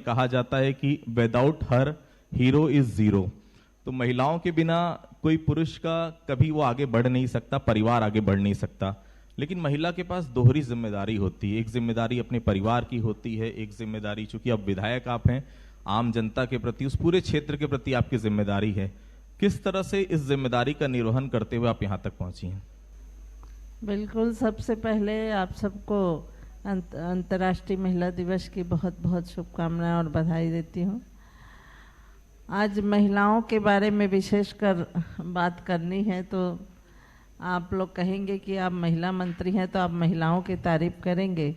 कहा जाता है कि without her hero is zero. तो महिलाओं के बिना कोई पुरुष का कभी वो आगे बढ़ नहीं सकता, परिवार आगे बढ़ नहीं सकता। लेकिन महिला के पास दोहरी जिम्मेदारी होती है, एक जिम्मेदारी अपने परिवार की होती है, एक जिम्मेदारी, चूंकि अब विधायक आप हैं, आम जनता के प्रति, उस पूरे क्षेत्र के प्रति आपकी जिम्मेदारी है। किस तरह से इस जिम्मेदारी का निर्वहन करते हुए आप यहाँ तक पहुंची हैं? बिल्कुल, सबसे पहले आप सबको अंतर्राष्ट्रीय महिला दिवस की बहुत बहुत शुभकामनाएं और बधाई देती हूँ। आज महिलाओं के बारे में विशेषकर बात करनी है तो आप लोग कहेंगे कि आप महिला मंत्री हैं तो आप महिलाओं की तारीफ करेंगे,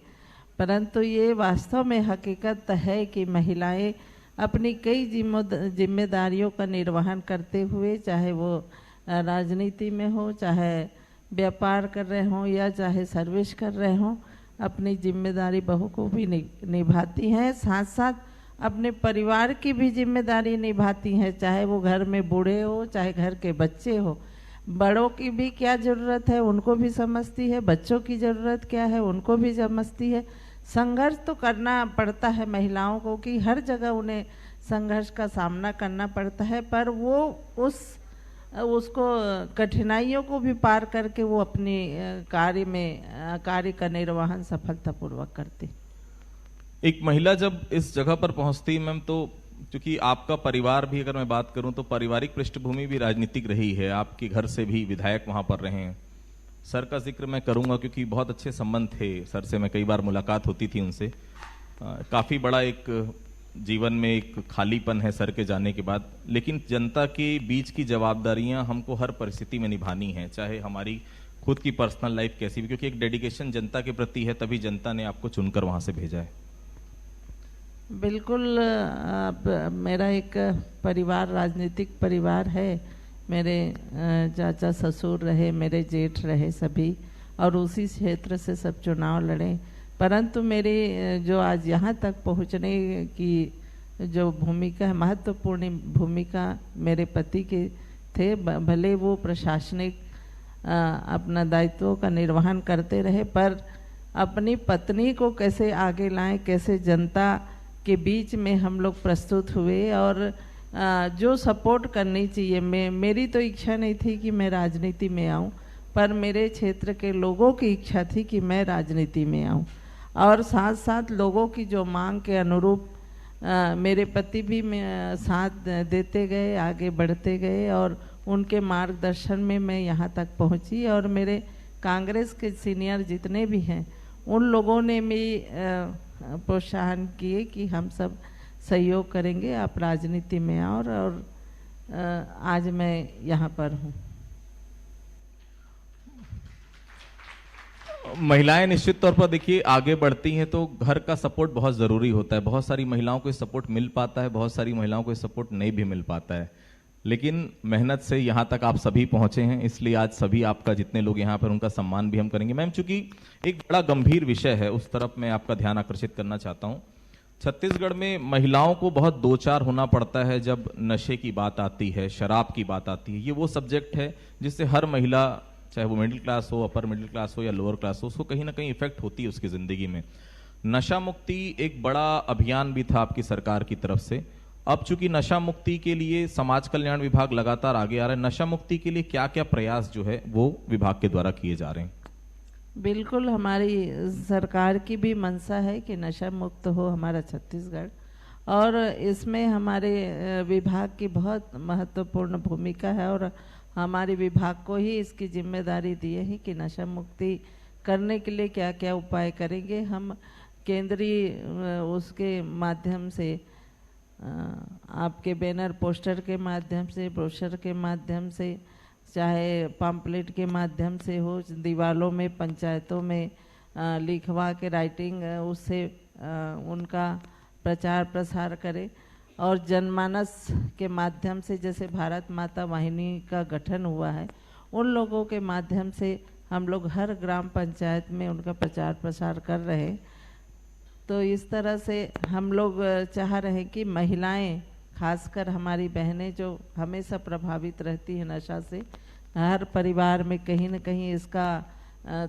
परंतु ये वास्तव में हकीकत है कि महिलाएं अपनी कई जिम्मेदारियों का निर्वहन करते हुए, चाहे वो राजनीति में हो, चाहे व्यापार कर रहे हों या चाहे सर्विस कर रहे हों, अपनी जिम्मेदारी बहू को भी निभाती हैं, साथ साथ अपने परिवार की भी जिम्मेदारी निभाती हैं, चाहे वो घर में बूढ़े हो, चाहे घर के बच्चे हो। बड़ों की भी क्या ज़रूरत है उनको भी समझती है, बच्चों की ज़रूरत क्या है उनको भी समझती है। संघर्ष तो करना पड़ता है महिलाओं को कि हर जगह उन्हें संघर्ष का सामना करना पड़ता है, पर वो उसको कठिनाइयों को भी पार करके वो अपनी कार्य का निर्वहन सफलतापूर्वक करती। एक महिला जब इस जगह पर पहुंचती मैम, तो क्योंकि आपका परिवार भी, अगर मैं बात करूं तो पारिवारिक पृष्ठभूमि भी राजनीतिक रही है, आपके घर से भी विधायक वहां पर रहे हैं। सर का जिक्र मैं करूंगा क्योंकि बहुत अच्छे संबंध थे सर से, मैं कई बार मुलाकात होती थी उनसे। काफी बड़ा एक जीवन में एक खालीपन है सर के जाने के बाद, लेकिन जनता के बीच की जवाबदारियां हमको हर परिस्थिति में निभानी है, चाहे हमारी खुद की पर्सनल लाइफ कैसी भी, क्योंकि एक डेडिकेशन जनता के प्रति है, तभी जनता ने आपको चुनकर वहां से भेजा है। बिल्कुल, मेरा एक परिवार राजनीतिक परिवार है। मेरे चाचा ससुर रहे, मेरे जेठ रहे सभी, और उसी क्षेत्र से सब चुनाव लड़े, परंतु मेरी जो आज यहाँ तक पहुँचने की जो भूमिका है, महत्वपूर्ण भूमिका मेरे पति के थे। भले वो प्रशासनिक अपना दायित्वों का निर्वहन करते रहे, पर अपनी पत्नी को कैसे आगे लाएं, कैसे जनता के बीच में हम लोग प्रस्तुत हुए, और जो सपोर्ट करनी चाहिए। मेरी तो इच्छा नहीं थी कि मैं राजनीति में आऊं, पर मेरे क्षेत्र के लोगों की इच्छा थी कि मैं राजनीति में आऊं, और साथ साथ लोगों की जो मांग के अनुरूप मेरे पति भी साथ देते गए, आगे बढ़ते गए, और उनके मार्गदर्शन में मैं यहाँ तक पहुँची। और मेरे कांग्रेस के सीनियर जितने भी हैं उन लोगों ने भी प्रोत्साहन किए कि हम सब सहयोग करेंगे, आप राजनीति में आओ, और आज मैं यहाँ पर हूँ। महिलाएं निश्चित तौर पर देखिए आगे बढ़ती हैं तो घर का सपोर्ट बहुत जरूरी होता है। बहुत सारी महिलाओं को सपोर्ट मिल पाता है, बहुत सारी महिलाओं को सपोर्ट नहीं भी मिल पाता है, लेकिन मेहनत से यहाँ तक आप सभी पहुंचे हैं, इसलिए आज सभी आपका, जितने लोग यहाँ पर, उनका सम्मान भी हम करेंगे। मैम, चूंकि एक बड़ा गंभीर विषय है, उस तरफ मैं आपका ध्यान आकर्षित करना चाहता हूँ। छत्तीसगढ़ में महिलाओं को बहुत दो चार होना पड़ता है जब नशे की बात आती है, शराब की बात आती है। ये वो सब्जेक्ट है जिससे हर महिला, चाहे वो मिडिल क्लास हो, अपर मिडिल क्लास हो या लोअर क्लास हो, उसको कहीं ना कहीं इफेक्ट होती है उसकी जिंदगी में। नशा मुक्ति एक बड़ा अभियान भी था आपकी सरकार की तरफ से। अब चूंकि नशा मुक्ति के लिए समाज कल्याण विभाग लगातार आगे आ रहा है, नशा मुक्ति के लिए क्या क्या प्रयास जो है वो विभाग के द्वारा किए जा रहे हैं? बिल्कुल, हमारी सरकार की भी मंशा है कि नशा मुक्त हो हमारा छत्तीसगढ़, और इसमें हमारे विभाग की बहुत महत्वपूर्ण भूमिका है, और हमारे विभाग को ही इसकी जिम्मेदारी दी है कि नशा मुक्ति करने के लिए क्या क्या उपाय करेंगे। हम केंद्रीय उसके माध्यम से, आपके बैनर पोस्टर के माध्यम से, ब्रोशर के माध्यम से, चाहे पम्पलेट के माध्यम से हो, दीवारों में, पंचायतों में लिखवा के राइटिंग, उससे उनका प्रचार प्रसार करें, और जनमानस के माध्यम से, जैसे भारत माता वाहिनी का गठन हुआ है, उन लोगों के माध्यम से हम लोग हर ग्राम पंचायत में उनका प्रचार प्रसार कर रहे हैं। तो इस तरह से हम लोग चाह रहे हैं कि महिलाएं, खासकर हमारी बहनें जो हमेशा प्रभावित रहती है नशा से, हर परिवार में कहीं न कहीं इसका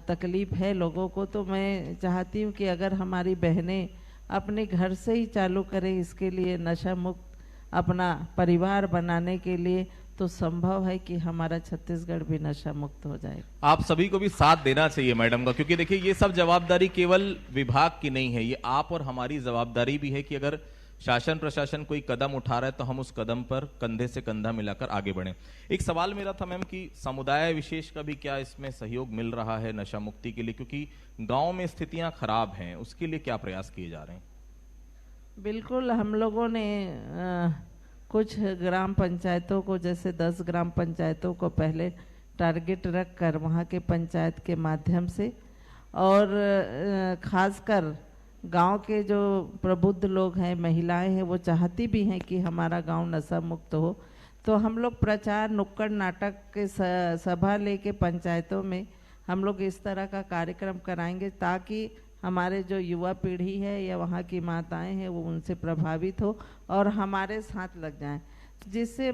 तकलीफ है लोगों को, तो मैं चाहती हूँ कि अगर हमारी बहनें अपने घर से ही चालू करें, इसके लिए नशा मुक्त अपना परिवार बनाने के लिए, तो संभव है कि हमारा छत्तीसगढ़ भी नशा मुक्त हो जाए। आप सभी को भी साथ देना चाहिए मैडम का, क्योंकि देखिए ये सब जवाबदारी केवल विभाग की नहीं है, ये आप और हमारी जवाबदारी भी है कि अगर शासन प्रशासन कोई कदम उठा रहा है तो हम उस कदम पर कंधे से कंधा मिलाकर आगे बढ़ें। एक सवाल मेरा था मैम कि समुदाय विशेष का भी क्या इसमें सहयोग मिल रहा है नशा मुक्ति के लिए, क्योंकि गांव में स्थितियां खराब हैं, उसके लिए क्या प्रयास किए जा रहे हैं? बिल्कुल, हम लोगों ने कुछ ग्राम पंचायतों को, जैसे 10 ग्राम पंचायतों को पहले टारगेट रख कर वहाँ के पंचायत के माध्यम से, और खासकर गांव के जो प्रबुद्ध लोग हैं, महिलाएं हैं, वो चाहती भी हैं कि हमारा गांव नशा मुक्त हो, तो हम लोग प्रचार, नुक्कड़ नाटक के सभा लेके पंचायतों में हम लोग इस तरह का कार्यक्रम कराएंगे ताकि हमारे जो युवा पीढ़ी है या वहाँ की माताएं हैं वो उनसे प्रभावित हो और हमारे साथ लग जाएं, जिससे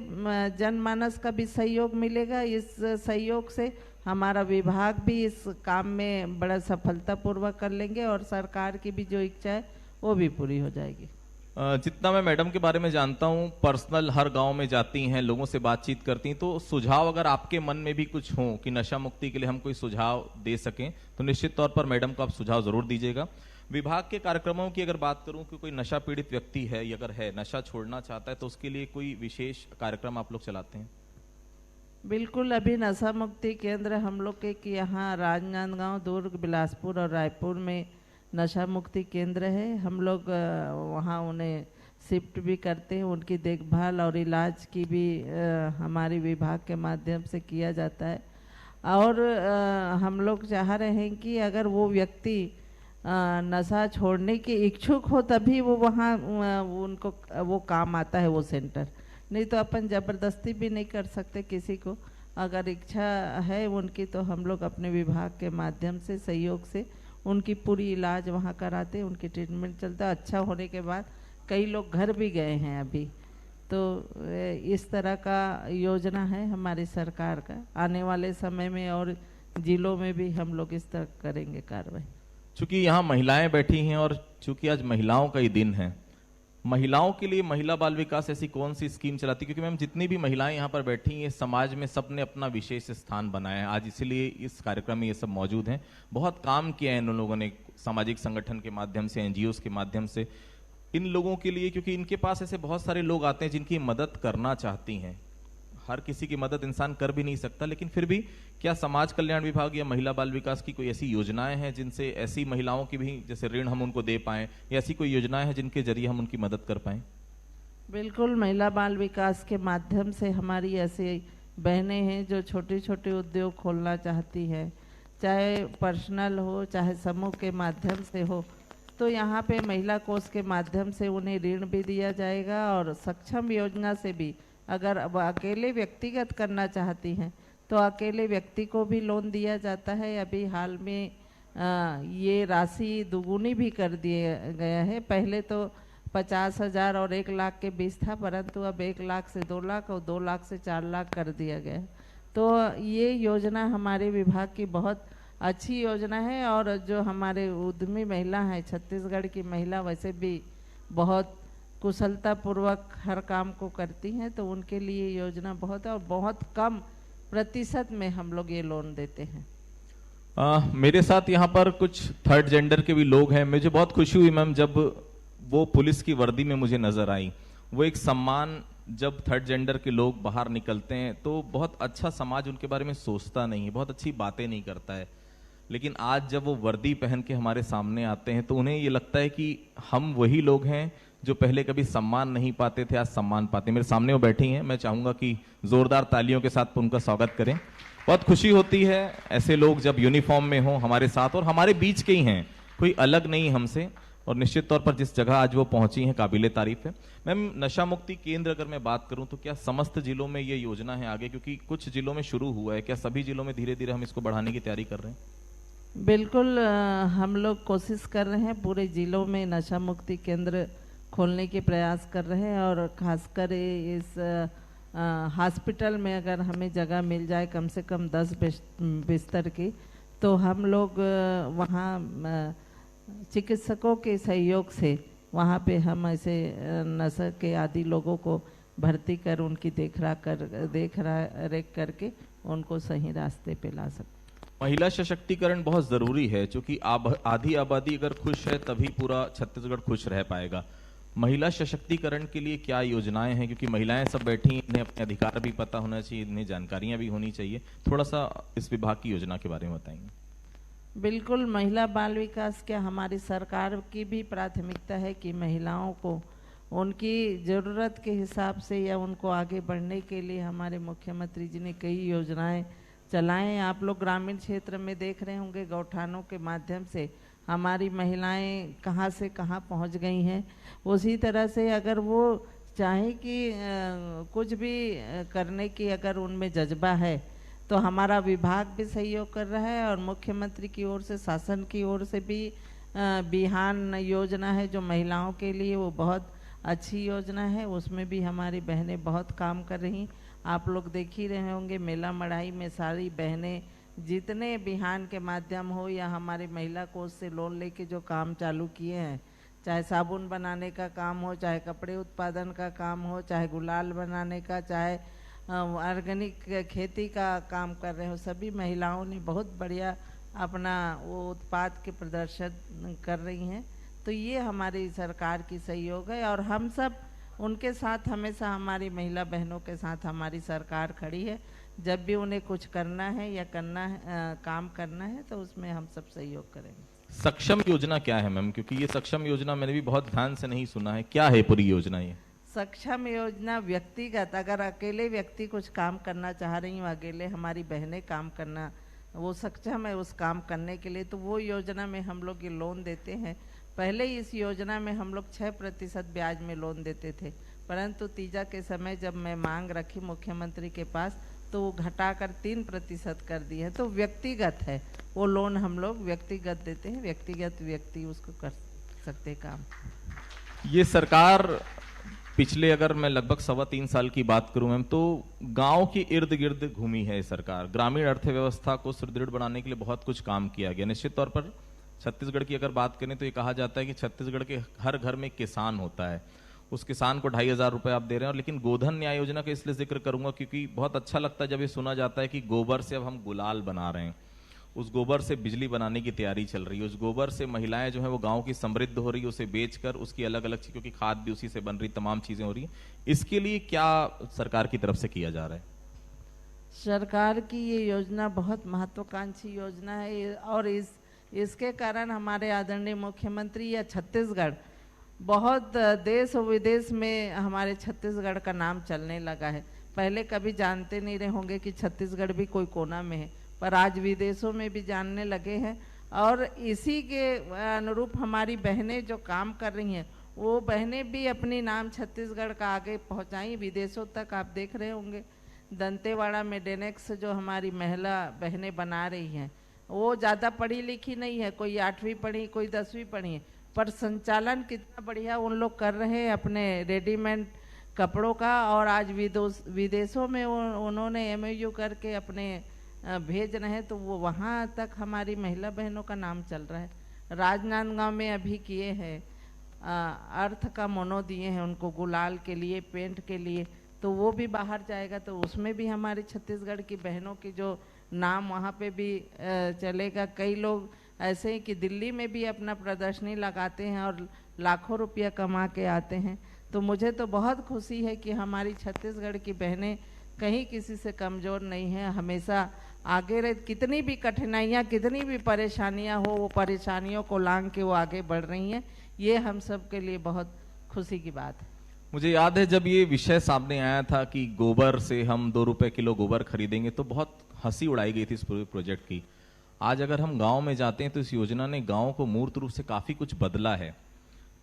जनमानस का भी सहयोग मिलेगा। इस सहयोग से हमारा विभाग भी इस काम में बड़ा सफलतापूर्वक कर लेंगे और सरकार की भी जो इच्छा है वो भी पूरी हो जाएगी। जितना मैं मैडम के बारे में जानता हूं, पर्सनल हर गांव में जाती हैं, लोगों से बातचीत करती हैं, तो सुझाव अगर आपके मन में भी कुछ हो कि नशा मुक्ति के लिए हम कोई सुझाव दे सकें तो निश्चित तौर पर मैडम को आप सुझाव जरूर दीजिएगा। विभाग के कार्यक्रमों की अगर बात करूं कि कोई नशा पीड़ित व्यक्ति है या अगर है नशा छोड़ना चाहता है तो उसके लिए कोई विशेष कार्यक्रम आप लोग चलाते हैं? बिल्कुल, अभी नशा मुक्ति केंद्र हम लोग के यहाँ राजनांदगांव, दुर्ग, बिलासपुर और रायपुर में नशा मुक्ति केंद्र है। हम लोग वहाँ उन्हें शिफ्ट भी करते हैं, उनकी देखभाल और इलाज की भी हमारे विभाग के माध्यम से किया जाता है। और हम लोग चाह रहे हैं कि अगर वो व्यक्ति नशा छोड़ने के इच्छुक हो तभी वो वहाँ उनको वो काम आता है वो सेंटर, नहीं तो अपन ज़बरदस्ती भी नहीं कर सकते किसी को। अगर इच्छा है उनकी तो हम लोग अपने विभाग के माध्यम से, सहयोग से उनकी पूरी इलाज वहाँ कराते हैं, उनकी ट्रीटमेंट चलता है। अच्छा होने के बाद कई लोग घर भी गए हैं अभी। तो इस तरह का योजना है हमारी सरकार का। आने वाले समय में और जिलों में भी हम लोग इस तरह करेंगे कार्रवाई। चूंकि यहाँ महिलाएं बैठी हैं और चूंकि आज महिलाओं का ही दिन है, महिलाओं के लिए महिला बाल विकास ऐसी कौन सी स्कीम चलाती? क्योंकि मैम जितनी भी महिलाएं यहाँ पर बैठी हैं समाज में सबने अपना विशेष स्थान बनाया है आज, इसीलिए इस कार्यक्रम में ये सब मौजूद हैं। बहुत काम किया है इन लोगों ने सामाजिक संगठन के माध्यम से, एनजीओ के माध्यम से इन लोगों के लिए, क्योंकि इनके पास ऐसे बहुत सारे लोग आते हैं जिनकी मदद करना चाहती हैं। हर किसी की मदद इंसान कर भी नहीं सकता, लेकिन फिर भी क्या समाज कल्याण विभाग या महिला बाल विकास की कोई ऐसी योजनाएं हैं जिनसे ऐसी महिलाओं की भी जैसे ऋण हम उनको दे पाएं, या ऐसी कोई योजनाएं हैं जिनके जरिए हम उनकी मदद कर पाएं? बिल्कुल, महिला बाल विकास के माध्यम से हमारी ऐसी बहनें हैं जो छोटे छोटे उद्योग खोलना चाहती हैं, चाहे पर्सनल हो चाहे समूह के माध्यम से हो, तो यहाँ पे महिला कोष के माध्यम से उन्हें ऋण भी दिया जाएगा और सक्षम योजना से भी अगर अब अकेले व्यक्तिगत करना चाहती हैं तो अकेले व्यक्ति को भी लोन दिया जाता है। अभी हाल में ये राशि दुगुनी भी कर दिए गया है। पहले तो 50,000 और 1 लाख के बीच था, परंतु अब 1 लाख से 2 लाख और 2 लाख से 4 लाख कर दिया गया है। तो ये योजना हमारे विभाग की बहुत अच्छी योजना है और जो हमारे उद्यमी महिला हैं, छत्तीसगढ़ की महिला वैसे भी बहुत कुशलतापूर्वक हर काम को करती हैं, तो उनके लिए योजना बहुत है और बहुत कम प्रतिशत में हम लोग ये लोन देते हैं। मेरे साथ यहाँ पर कुछ थर्ड जेंडर के भी लोग हैं। मुझे बहुत खुशी हुई मैम जब वो पुलिस की वर्दी में मुझे नजर आई। वो एक सम्मान, जब थर्ड जेंडर के लोग बाहर निकलते हैं तो बहुत अच्छा समाज उनके बारे में सोचता नहीं है, बहुत अच्छी बातें नहीं करता है, लेकिन आज जब वो वर्दी पहन के हमारे सामने आते हैं तो उन्हें ये लगता है कि हम वही लोग हैं जो पहले कभी सम्मान नहीं पाते थे, आज सम्मान पाते हैं। मेरे सामने वो बैठी हैं, मैं चाहूंगा कि जोरदार तालियों के साथ उनका स्वागत करें। बहुत खुशी होती है ऐसे लोग जब यूनिफॉर्म में हो हमारे साथ, और हमारे बीच के ही हैं, कोई अलग नहीं हमसे, और निश्चित तौर पर जिस जगह आज वो पहुंची हैं काबिले तारीफ है। मैम, नशा मुक्ति केंद्र अगर मैं बात करूं तो क्या समस्त जिलों में ये योजना है आगे? क्योंकि कुछ जिलों में शुरू हुआ है, क्या सभी जिलों में धीरे धीरे हम इसको बढ़ाने की तैयारी कर रहे हैं? बिल्कुल, हम लोग कोशिश कर रहे हैं, पूरे जिलों में नशा मुक्ति केंद्र खोलने के प्रयास कर रहे हैं और खासकर इस हॉस्पिटल में अगर हमें जगह मिल जाए कम से कम 10 बिस्तर की, तो हम लोग वहाँ चिकित्सकों के सहयोग से वहाँ पे हम ऐसे नशे के आदि लोगों को भर्ती कर उनकी देख रेख करके उनको सही रास्ते पे ला सकते। महिला सशक्तिकरण बहुत जरूरी है, क्योंकि आधी आबादी अगर खुश है तभी पूरा छत्तीसगढ़ खुश रह पाएगा। महिला सशक्तिकरण के लिए क्या योजनाएं हैं, क्योंकि महिलाएं सब बैठी, इन्हें अपने अधिकार भी पता होना चाहिए, इन्हें जानकारियां भी होनी चाहिए। थोड़ा सा इस विभाग की योजना के बारे में बताएंगे। बिल्कुल, महिला बाल विकास क्या हमारी सरकार की भी प्राथमिकता है कि महिलाओं को उनकी ज़रूरत के हिसाब से या उनको आगे बढ़ने के लिए हमारे मुख्यमंत्री जी ने कई योजनाएं चलाएं। आप लोग ग्रामीण क्षेत्र में देख रहे होंगे गौठानों के माध्यम से हमारी महिलाएं कहां से कहां पहुंच गई हैं। उसी तरह से अगर वो चाहे कि कुछ भी करने की अगर उनमें जज्बा है तो हमारा विभाग भी सहयोग कर रहा है और मुख्यमंत्री की ओर से, शासन की ओर से भी बिहान योजना है जो महिलाओं के लिए, वो बहुत अच्छी योजना है। उसमें भी हमारी बहनें बहुत काम कर रही। आप लोग देख ही रहे होंगे मेला मढ़ाई में सारी बहनें जितने बिहान के माध्यम हो या हमारे महिला कोष से लोन लेके जो काम चालू किए हैं, चाहे साबुन बनाने का काम हो, चाहे कपड़े उत्पादन का काम हो, चाहे गुलाल बनाने का, चाहे ऑर्गेनिक खेती का काम कर रहे हो, सभी महिलाओं ने बहुत बढ़िया अपना वो उत्पाद के प्रदर्शन कर रही हैं। तो ये हमारी सरकार की सहयोग है और हम सब उनके साथ, हमेशा हमारी महिला बहनों के साथ हमारी सरकार खड़ी है। जब भी उन्हें कुछ करना है या काम करना है तो उसमें हम सब सहयोग करेंगे। सक्षम योजना क्या है मैम, क्योंकि ये सक्षम योजना मैंने भी बहुत ध्यान से नहीं सुना है, क्या है पूरी योजना ये? सक्षम योजना व्यक्तिगत, अगर अकेले व्यक्ति कुछ काम करना चाह रही हूँ, अकेले हमारी बहनें काम करना वो सक्षम है उस काम करने के लिए, तो वो योजना में हम लोग ये लोन देते हैं। पहले इस योजना में हम लोग 6% ब्याज में लोन देते थे, परंतु तीजा के समय जब मैं मांग रखी मुख्यमंत्री के पास तो वो घटाकर 3% कर दिए हैं। तो व्यक्तिगत है वो लोन, हम लोग व्यक्तिगत देते हैं, व्यक्तिगत व्यक्ति उसको कर सकते काम। ये सरकार पिछले, अगर मैं लगभग 3.25 साल की बात करूं मैम, तो गांव के इर्द गिर्द घूमी है सरकार। ग्रामीण अर्थव्यवस्था को सुदृढ़ बनाने के लिए बहुत कुछ काम किया गया। निश्चित तौर पर छत्तीसगढ़ की अगर बात करें तो ये कहा जाता है कि छत्तीसगढ़ के हर घर में किसान होता है, उस किसान को 2,500 रुपए आप दे रहे हैं। और लेकिन गोधन न्याय योजना का इसलिए जिक्र करूंगा क्योंकि बहुत अच्छा लगता है जब ये सुना जाता है कि गोबर से अब हम गुलाल बना रहे हैं, उस गोबर से बिजली बनाने की तैयारी चल रही है, उस गोबर से महिलाएं जो है वो गांव की समृद्ध हो रही है, उसे बेचकर उसकी अलग अलग चीज, क्योंकि खाद भी उसी से बन रही, तमाम चीजें हो रही है। इसके लिए क्या सरकार की तरफ से किया जा रहा है? सरकार की ये योजना बहुत महत्वाकांक्षी योजना है और इसके कारण हमारे आदरणीय मुख्यमंत्री या छत्तीसगढ़ बहुत देश और विदेश में हमारे छत्तीसगढ़ का नाम चलने लगा है। पहले कभी जानते नहीं रहे होंगे कि छत्तीसगढ़ भी कोई कोना में है, पर आज विदेशों में भी जानने लगे हैं। और इसी के अनुरूप हमारी बहनें जो काम कर रही हैं, वो बहनें भी अपनी नाम छत्तीसगढ़ का आगे पहुंचाई विदेशों तक। आप देख रहे होंगे दंतेवाड़ा में डेनेक्स जो हमारी महिला बहनें बना रही हैं, वो ज़्यादा पढ़ी लिखी नहीं है, कोई 8वीं पढ़ी, कोई 10वीं पढ़ी है, पर संचालन कितना बढ़िया उन लोग कर रहे हैं अपने रेडीमेड कपड़ों का। और आज विदेशों में उन्होंने MOU करके अपने भेज रहे हैं, तो वो वहाँ तक हमारी महिला बहनों का नाम चल रहा है। राजनांदगांव में अभी किए हैं, अर्थ का मोनो दिए हैं उनको गुलाल के लिए, पेंट के लिए, तो वो भी बाहर जाएगा, तो उसमें भी हमारी छत्तीसगढ़ की बहनों की जो नाम वहाँ पे भी चलेगा। कई लोग ऐसे ही कि दिल्ली में भी अपना प्रदर्शनी लगाते हैं और लाखों रुपया कमा के आते हैं। तो मुझे तो बहुत खुशी है कि हमारी छत्तीसगढ़ की बहनें कहीं किसी से कमज़ोर नहीं हैं, हमेशा आगे रह, कितनी भी कठिनाइयाँ, कितनी भी परेशानियाँ हो, वो परेशानियों को लांघ के वो आगे बढ़ रही हैं। ये हम सब के लिए बहुत खुशी की बात है। मुझे याद है जब ये विषय सामने आया था कि गोबर से हम 2 रुपए किलो गोबर खरीदेंगे, तो बहुत हंसी उड़ाई गई थी इस पूरे प्रोजेक्ट की। आज अगर हम गांव में जाते हैं तो इस योजना ने गांव को मूर्त रूप से काफी कुछ बदला है।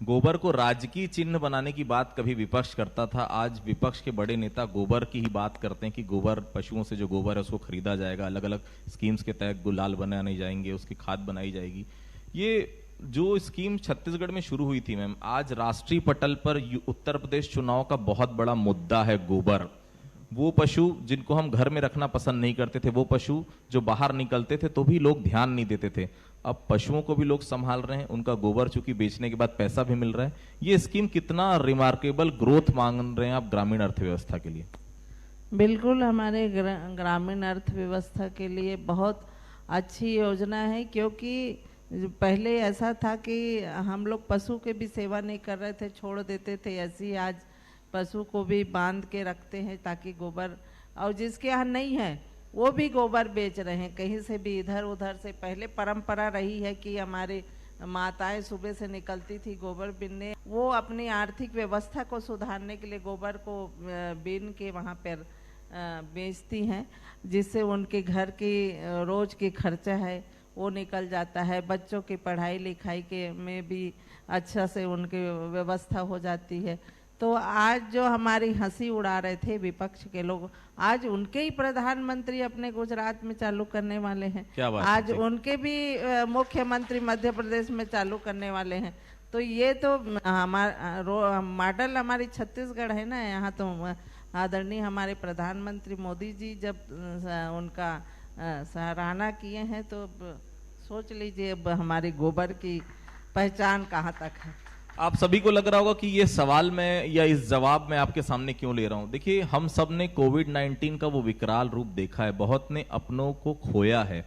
गोबर को राजकीय चिन्ह बनाने की बात कभी विपक्ष करता था, आज विपक्ष के बड़े नेता गोबर की ही बात करते हैं कि गोबर, पशुओं से जो गोबर है उसको खरीदा जाएगा, अलग अलग स्कीम्स के तहत गुलाल बनाने जाएंगे, उसकी खाद बनाई जाएगी। ये जो स्कीम छत्तीसगढ़ में शुरू हुई थी मैम, आज राष्ट्रीय पटल पर उत्तर प्रदेश चुनाव का बहुत बड़ा मुद्दा है गोबर। वो पशु जिनको हम घर में रखना पसंद नहीं करते थे, वो पशु जो बाहर निकलते थे तो भी लोग ध्यान नहीं देते थे, अब पशुओं को भी लोग संभाल रहे हैं, उनका गोबर चूंकि बेचने के बाद पैसा भी मिल रहा है। ये स्कीम कितना रिमार्केबल ग्रोथ मांग रहे हैं आप ग्रामीण अर्थव्यवस्था के लिए? बिल्कुल, हमारे ग्रामीण अर्थव्यवस्था के लिए बहुत अच्छी योजना है, क्योंकि पहले ऐसा था कि हम लोग पशु के भी सेवा नहीं कर रहे थे, छोड़ देते थे ऐसे ही। आज पशु को भी बांध के रखते हैं ताकि गोबर, और जिसके यहाँ नहीं है वो भी गोबर बेच रहे हैं कहीं से भी, इधर उधर से। पहले परंपरा रही है कि हमारे माताएं सुबह से निकलती थी गोबर बीनने, वो अपनी आर्थिक व्यवस्था को सुधारने के लिए गोबर को बीन के वहाँ पर बेचती हैं, जिससे उनके घर की रोज की खर्चा है वो निकल जाता है। बच्चों की पढ़ाई लिखाई के में भी अच्छा से उनकी व्यवस्था हो जाती है। तो आज जो हमारी हंसी उड़ा रहे थे विपक्ष के लोग, आज उनके ही प्रधानमंत्री अपने गुजरात में चालू करने वाले हैं। क्या बात आज है? उनके भी मुख्यमंत्री मध्य प्रदेश में चालू करने वाले हैं। तो ये तो हमारा मॉडल हमारी छत्तीसगढ़ है ना। यहाँ तो आदरणीय हमारे प्रधानमंत्री मोदी जी जब उनका सराहना किए हैं, तो सोच लीजिए अब हमारी गोबर की पहचान कहाँ तक है। आप सभी को लग रहा होगा कि ये सवाल मैं या इस जवाब मैं आपके सामने क्यों ले रहा हूं। देखिए, हम सब ने कोविड-19 का वो विकराल रूप देखा है, बहुत ने अपनों को खोया है।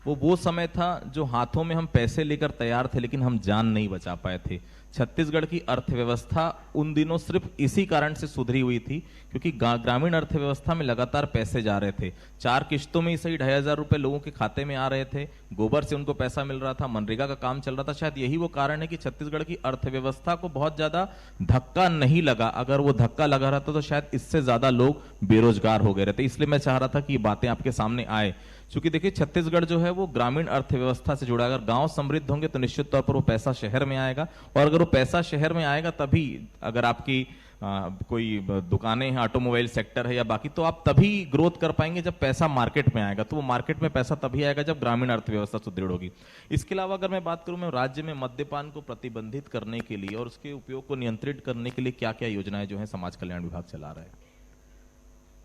वो समय था जो हाथों में हम पैसे लेकर तैयार थे, लेकिन हम जान नहीं बचा पाए थे। छत्तीसगढ़ की अर्थव्यवस्था उन दिनों सिर्फ इसी कारण से सुधरी हुई थी क्योंकि ग्रामीण अर्थव्यवस्था में लगातार पैसे जा रहे थे। 4 किश्तों में ही सही 2,500 रुपए लोगों के खाते में आ रहे थे, गोबर से उनको पैसा मिल रहा था, मनरेगा का काम चल रहा था। शायद यही वो कारण है कि छत्तीसगढ़ की अर्थव्यवस्था को बहुत ज्यादा धक्का नहीं लगा। अगर वो धक्का लगा रहता तो शायद इससे ज्यादा लोग बेरोजगार हो गए रहते। इसलिए मैं चाह रहा था कि ये बातें आपके सामने आए, क्योंकि देखिए छत्तीसगढ़ जो है वो ग्रामीण अर्थव्यवस्था से जुड़ा है। अगर गांव समृद्ध होंगे तो निश्चित तौर पर वो पैसा शहर में आएगा, और अगर वो पैसा शहर में आएगा तभी, अगर आपकी कोई दुकानें हैं, ऑटोमोबाइल सेक्टर है या बाकी, तो आप तभी ग्रोथ कर पाएंगे जब पैसा मार्केट में आएगा। तो वो मार्केट में पैसा तभी आएगा जब ग्रामीण अर्थव्यवस्था सुदृढ़ होगी। इसके अलावा अगर मैं बात करूं, मैं राज्य में मद्यपान को प्रतिबंधित करने के लिए और उसके उपयोग को नियंत्रित करने के लिए क्या क्या योजनाएं जो है समाज कल्याण विभाग चला रहा है?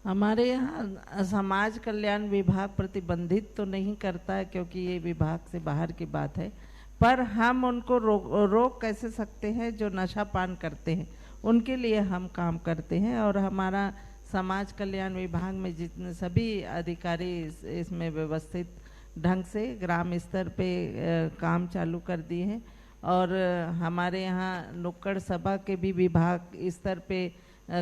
हमारे यहाँ समाज कल्याण विभाग प्रतिबंधित तो नहीं करता है, क्योंकि ये विभाग से बाहर की बात है। पर हम उनको रोक कैसे सकते हैं जो नशा पान करते हैं, उनके लिए हम काम करते हैं। और हमारा समाज कल्याण विभाग में जितने सभी अधिकारी इसमें व्यवस्थित ढंग से ग्राम स्तर पे काम चालू कर दिए हैं। और हमारे यहाँ नुक्कड़ सभा के भी विभाग स्तर पे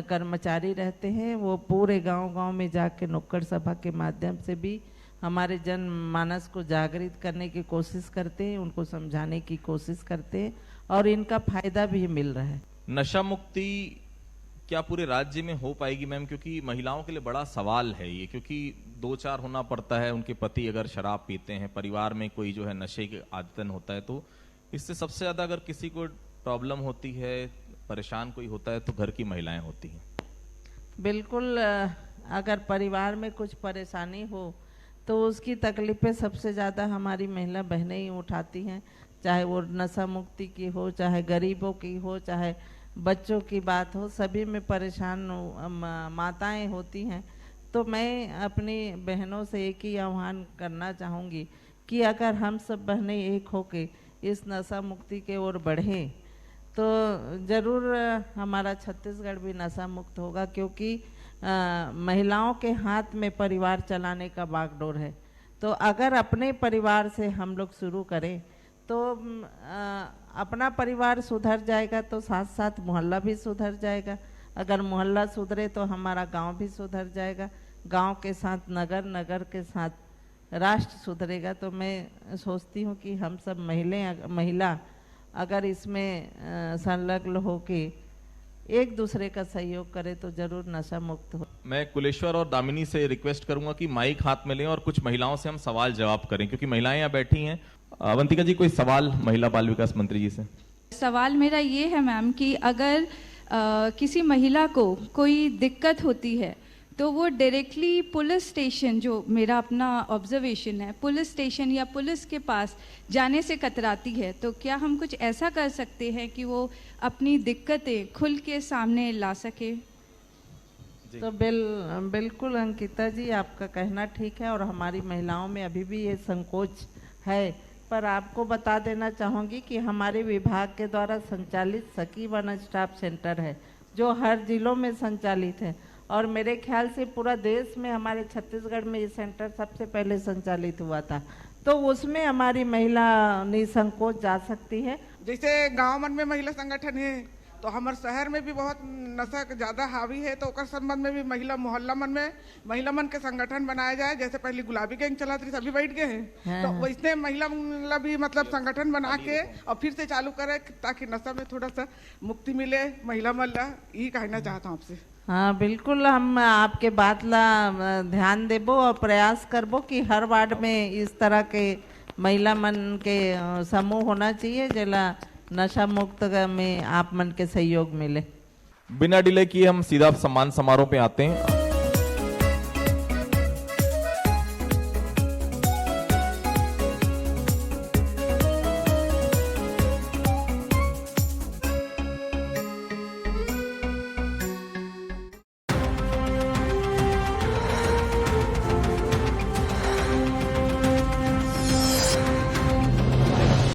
कर्मचारी रहते हैं। वो पूरे गांव-गांव में जाके नुक्कड़ सभा के माध्यम से भी हमारे जन मानस को जागृत करने की कोशिश करते हैं, उनको समझाने की कोशिश करते हैं, और इनका फायदा भी मिल रहा है। नशा मुक्ति क्या पूरे राज्य में हो पाएगी मैम? क्योंकि महिलाओं के लिए बड़ा सवाल है ये, क्योंकि 2-4 होना पड़ता है, उनके पति अगर शराब पीते हैं, परिवार में कोई जो है नशे के आदतन होता है, तो इससे सबसे ज्यादा अगर किसी को प्रॉब्लम होती है, परेशान कोई होता है, तो घर की महिलाएं होती हैं। बिल्कुल, अगर परिवार में कुछ परेशानी हो तो उसकी तकलीफें सबसे ज़्यादा हमारी महिला बहनें ही उठाती हैं, चाहे वो नशा मुक्ति की हो, चाहे गरीबों की हो, चाहे बच्चों की बात हो, सभी में परेशान माताएं होती हैं। तो मैं अपनी बहनों से एक ही आह्वान करना चाहूँगी कि अगर हम सब बहनें एक होके इस नशा मुक्ति के ओर बढ़ें तो ज़रूर हमारा छत्तीसगढ़ भी नशा मुक्त होगा, क्योंकि महिलाओं के हाथ में परिवार चलाने का बागडोर है। तो अगर अपने परिवार से हम लोग शुरू करें तो अपना परिवार सुधर जाएगा, तो साथ साथ मोहल्ला भी सुधर जाएगा। अगर मोहल्ला सुधरे तो हमारा गांव भी सुधर जाएगा, गांव के साथ नगर, नगर के साथ राष्ट्र सुधरेगा। तो मैं सोचती हूँ कि हम सब महिला अगर इसमें संलग्न होके एक दूसरे का सहयोग करे तो जरूर नशा मुक्त हो। मैं कुलेश्वर और दामिनी से रिक्वेस्ट करूंगा कि माइक हाथ में लें और कुछ महिलाओं से हम सवाल जवाब करें, क्योंकि महिलाएं यहाँ बैठी हैं। अवंतिका जी, कोई सवाल महिला बाल विकास मंत्री जी से? सवाल मेरा ये है मैम कि अगर किसी महिला को कोई दिक्कत होती है तो वो डायरेक्टली पुलिस स्टेशन, जो मेरा अपना ऑब्जर्वेशन है, पुलिस स्टेशन या पुलिस के पास जाने से कतराती है, तो क्या हम कुछ ऐसा कर सकते हैं कि वो अपनी दिक्कतें खुल के सामने ला सके? तो बिल्कुल अंकिता जी, आपका कहना ठीक है। और हमारी महिलाओं में अभी भी ये संकोच है पर आपको बता देना चाहूँगी कि हमारे विभाग के द्वारा संचालित सखी वन स्टॉप सेंटर है जो हर जिलों में संचालित है, और मेरे ख्याल से पूरा देश में हमारे छत्तीसगढ़ में ये सेंटर सबसे पहले संचालित हुआ था। तो उसमें हमारी महिला निसंकोच जा सकती है। जैसे गांव मन में महिला संगठन है तो हमारे शहर में भी बहुत नशा ज्यादा हावी है, तो ओकर संबंध में भी महिला मोहल्ला मन में महिला मन के संगठन बनाया जाए। जैसे पहले गुलाबी गैंग चला थी, सभी बैठ गए हैं, तो वैसे महिला भी मतलब संगठन बना के और फिर से चालू करे ताकि नशा में थोड़ा सा मुक्ति मिले महिला मन ला। यही कहना चाहता हूँ आपसे। हाँ बिल्कुल, हम आपके बात ला ध्यान देबो और प्रयास करबो कि हर वार्ड में इस तरह के महिला मन के समूह होना चाहिए जेला नशा मुक्त में आप मन के सहयोग मिले। बिना डिले किए हम सीधा सम्मान समारोह पे आते हैं।